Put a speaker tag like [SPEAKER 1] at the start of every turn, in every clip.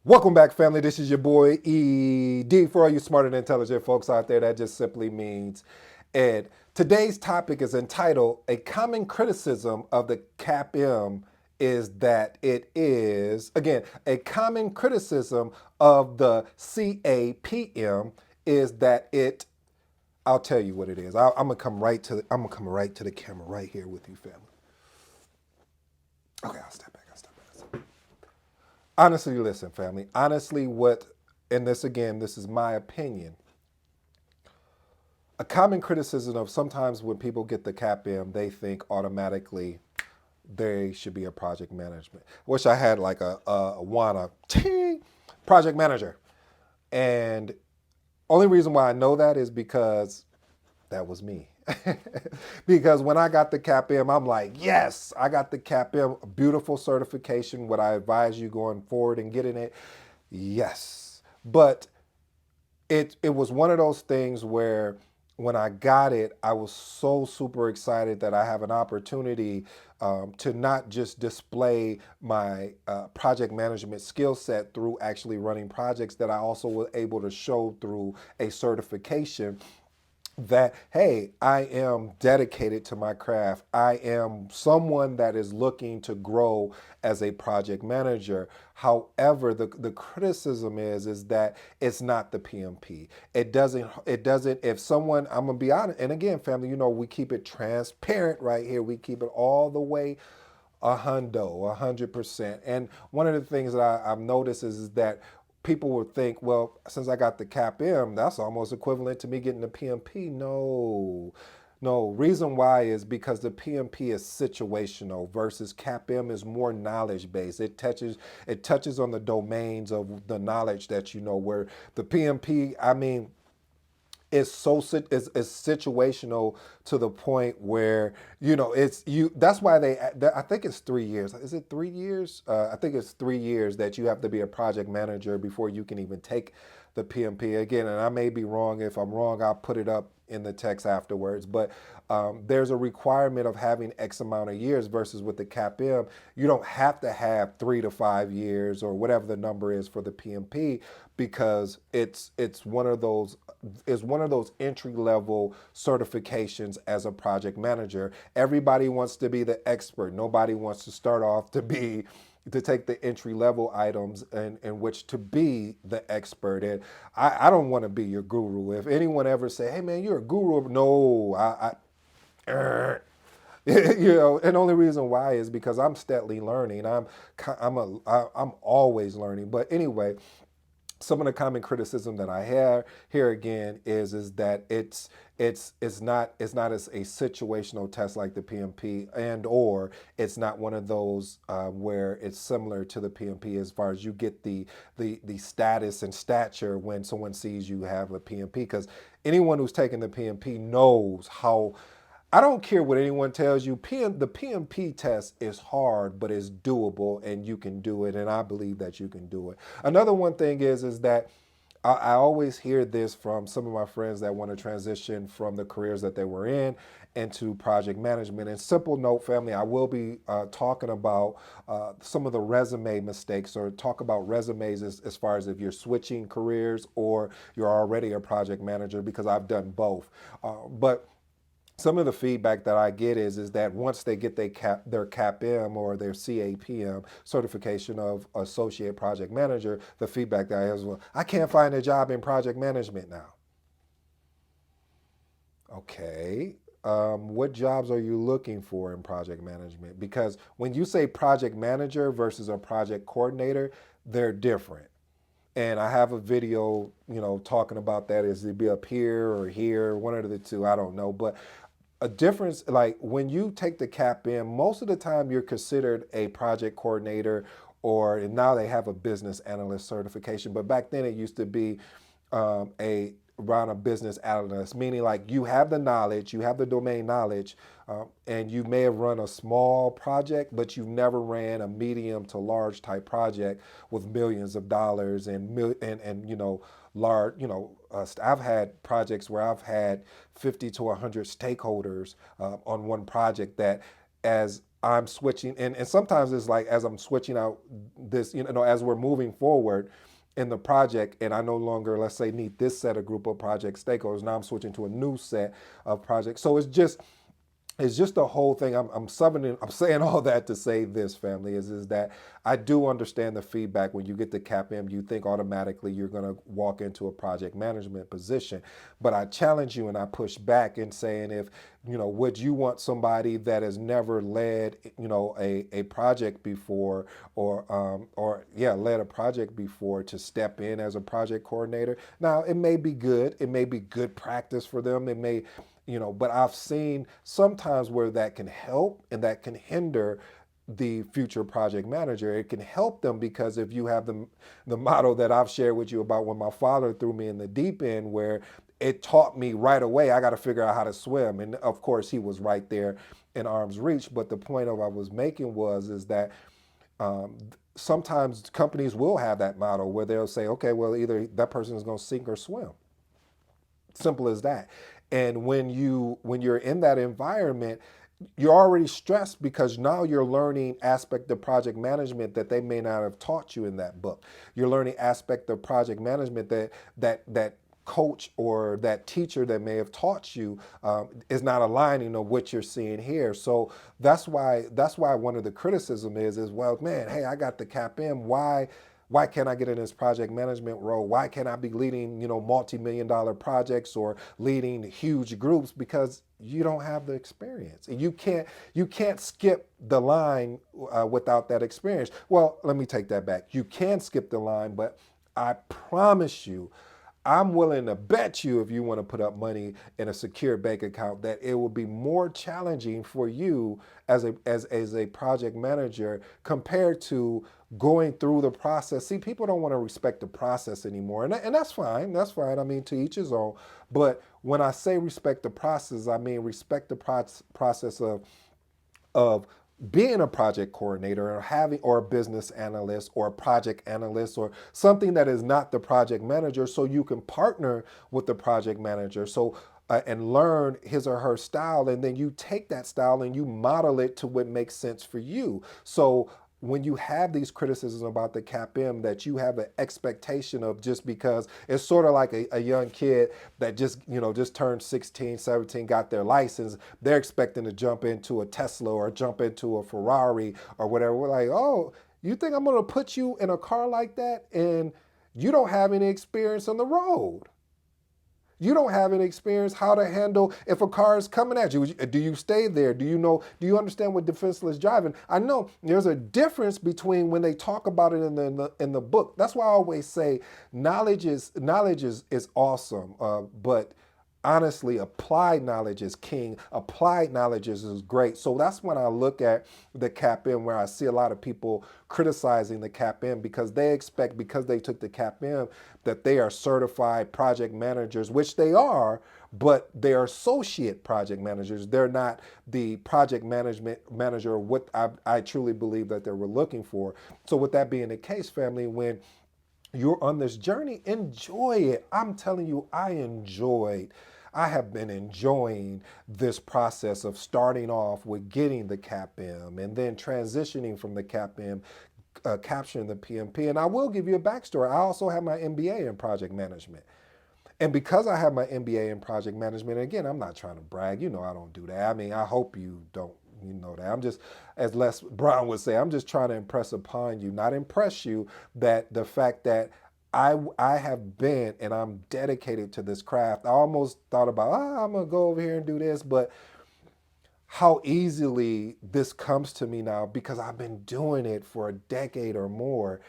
[SPEAKER 1] Welcome back, family. This is your boy ED. For all you smart and intelligent folks out there, that just simply means Ed. Today's topic is entitled A Common Criticism of the CAPM is that it is, again, a common criticism of the CAPM is that it, I'll tell you what it is. I'm gonna come right to the camera right here with you, family. Okay, I'll step back. Honestly, listen, family. Honestly, and this again, this is my opinion. A common criticism of sometimes when people get the CAPM, they think automatically they should be a project management. Wish I had like a wanna project manager. And only reason why I know that is because that was me. Because when I got the CAPM, I'm like, yes, I got the CAPM, beautiful certification. Would I advise you going forward and getting it? Yes. But it was one of those things where when I got it, I was so super excited that I have an opportunity to not just display my project management skill set through actually running projects, that I also was able to show through a certification that, hey, I am dedicated to my craft. I am someone that is looking to grow as a project manager. However, the criticism is that it's not the PMP. It doesn't if someone, I'm gonna be honest, and again, family, we keep it transparent right here. We keep it all the way 100%. And one of the things that I've noticed is that people would think, well, since I got the CAPM, that's almost equivalent to me getting the PMP. No, no. Reason why is because the PMP is situational versus CAPM is more knowledge based. It touches on the domains of the knowledge that you know. Where the PMP, I mean, it's situational to the point where it's you. That's why I think it's 3 years. Is it 3 years? I think it's 3 years that you have to be a project manager before you can even take the PMP again. And I may be wrong. If I'm wrong, I'll put it up in the text afterwards. But there's a requirement of having X amount of years versus with the CAPM, you don't have to have 3 to 5 years or whatever the number is for the PMP, because it's one of those entry level certifications as a project manager. Everybody wants to be the expert. Nobody wants to start off to take the entry level items in which to be the expert. And I don't want to be your guru. If anyone ever say, hey man, you're a guru, no, and the only reason why is because I'm steadily learning. I'm always learning. But anyway, some of the common criticism that I have here again is that it's not as a situational test like the PMP, and or it's not one of those where it's similar to the PMP as far as you get the status and stature when someone sees you have a PMP. Because anyone who's taken the PMP knows how, I don't care what anyone tells you. The PMP test is hard, but it's doable, and you can do it. And I believe that you can do it. Another one thing is that I always hear this from some of my friends that want to transition from the careers that they were in into project management. And simple note, family, I will be talking about some of the resume mistakes, or talk about resumes as far as if you're switching careers or you're already a project manager, because I've done both. But some of the feedback that I get is that once they get their CAPM or their CAPM certification of associate project manager, the feedback that I have is, well, I can't find a job in project management now. Okay. What jobs are you looking for in project management? Because when you say project manager versus a project coordinator, they're different. And I have a video, talking about that. Is it be up here or here, one of the two, I don't know. But a difference, like when you take the CAPM, most of the time you're considered a project coordinator, or now they have a business analyst certification. But back then it used to be a around a business analyst, meaning like you have the knowledge, you have the domain knowledge, and you may have run a small project, but you've never ran a medium to large type project with millions of dollars and large. I've had projects where I've had 50 to 100 stakeholders on one project, that as I'm switching, and sometimes it's like as I'm switching out this, as we're moving forward in the project, and I no longer, let's say, need this set of group of project stakeholders. Now I'm switching to a new set of projects. So it's just the whole thing. I'm saying all that to say this, family, is that I do understand the feedback. When you get the CAPM, you think automatically you're going to walk into a project management position. But I challenge you and I push back in saying, if, would you want somebody that has never led, a project before, led a project before, to step in as a project coordinator? Now, it may be good. It may be good practice for them. It may, but I've seen sometimes where that can help and that can hinder the future project manager. It can help them because if you have the model that I've shared with you about when my father threw me in the deep end, where it taught me right away, I got to figure out how to swim. And of course, he was right there in arm's reach. But the point of I was making is that um, sometimes companies will have that model where they'll say, okay, well, either that person is going to sink or swim. Simple as that. And when you're in that environment, you're already stressed because now you're learning aspect of project management that they may not have taught you in that book. You're learning aspect of project management that coach or that teacher that may have taught you is not aligning to what you're seeing here. So that's why one of the criticism is, well, man, hey, I got the CAPM. Why can't I get in this project management role? Why can't I be leading, multi-million dollar projects or leading huge groups? Because you don't have the experience. And you can't skip the line without that experience. Well, let me take that back. You can skip the line, but I promise you, I'm willing to bet you, if you want to put up money in a secure bank account, that it will be more challenging for you as a project manager compared to going through the process. See, people don't want to respect the process anymore, and that's fine. That's fine. I mean, to each his own. But when I say respect the process, I mean respect the process of being a project coordinator or a business analyst or a project analyst or something that is not the project manager, so you can partner with the project manager, and learn his or her style, and then you take that style and you model it to what makes sense for you. So when you have these criticisms about the CAPM, that you have an expectation of, just because it's sort of like a young kid that just turned 16, 17, got their license, they're expecting to jump into a Tesla or jump into a Ferrari or whatever. We're like, oh, you think I'm going to put you in a car like that and you don't have any experience on the road? You don't have any experience how to handle if a car is coming at you. Do you stay there? Do you understand what defenseless driving? I know there's a difference between when they talk about it in the book. That's why I always say knowledge is awesome, but honestly, applied knowledge is king. Applied knowledge is great. So that's when I look at the CAPM, where I see a lot of people criticizing the CAPM because they expect, because they took the CAPM, that they are certified project managers, which they are, but they're associate project managers. They're not the project management manager, what I truly believe that they were looking for. So with that being the case, family, when you're on this journey, enjoy it. I'm telling you, I have been enjoying this process of starting off with getting the CAPM and then transitioning from the CAPM, capturing the PMP. And I will give you a backstory. I also have my MBA in project management. And because I have my MBA in project management, again, I'm not trying to brag. I don't do that. I mean, I hope you don't, that. I'm just, as Les Brown would say, I'm just trying to impress upon you, not impress you, that the fact that I have been and I'm dedicated to this craft. I almost thought about, I'm going to go over here and do this, but how easily this comes to me now because I've been doing it for a decade or more.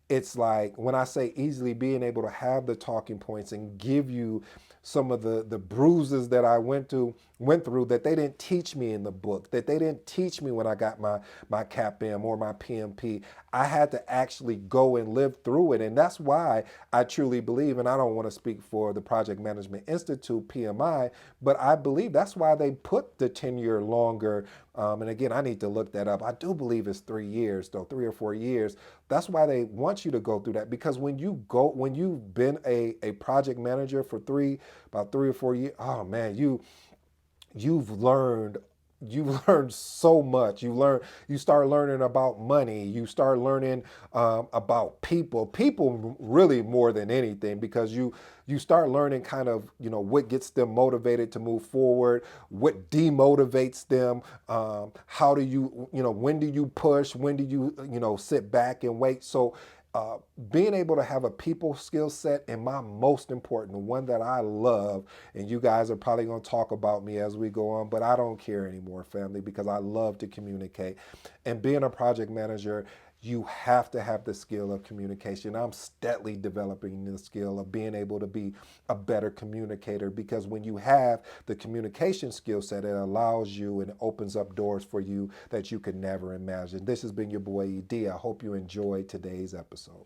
[SPEAKER 1] It's like, when I say easily, being able to have the talking points and give you some of the bruises that I went through that they didn't teach me in the book, that they didn't teach me when I got my CAPM or my PMP. I had to actually go and live through it. And that's why I truly believe, and I don't want to speak for the Project Management Institute, PMI, but I believe that's why they put the 10-year longer. And again, I need to look that up. I do believe it's 3 years, though, 3 or 4 years. That's why they want you to go through that, because when you've been a project manager for about 3 or 4 years, oh man, you've learned you learn so much. You start learning about money. You start learning about people really more than anything, because you start learning kind of, what gets them motivated to move forward, what demotivates them, how do when do you push, when do you, sit back and wait. So being able to have a people skill set, and my most important, the one that I love, and you guys are probably going to talk about me as we go on, but I don't care anymore, family, because I love to communicate. And being a project manager, you have to have the skill of communication. I'm steadily developing the skill of being able to be a better communicator, because when you have the communication skill set, it allows you and opens up doors for you that you could never imagine. This has been your boy ED. I hope you enjoyed today's episode.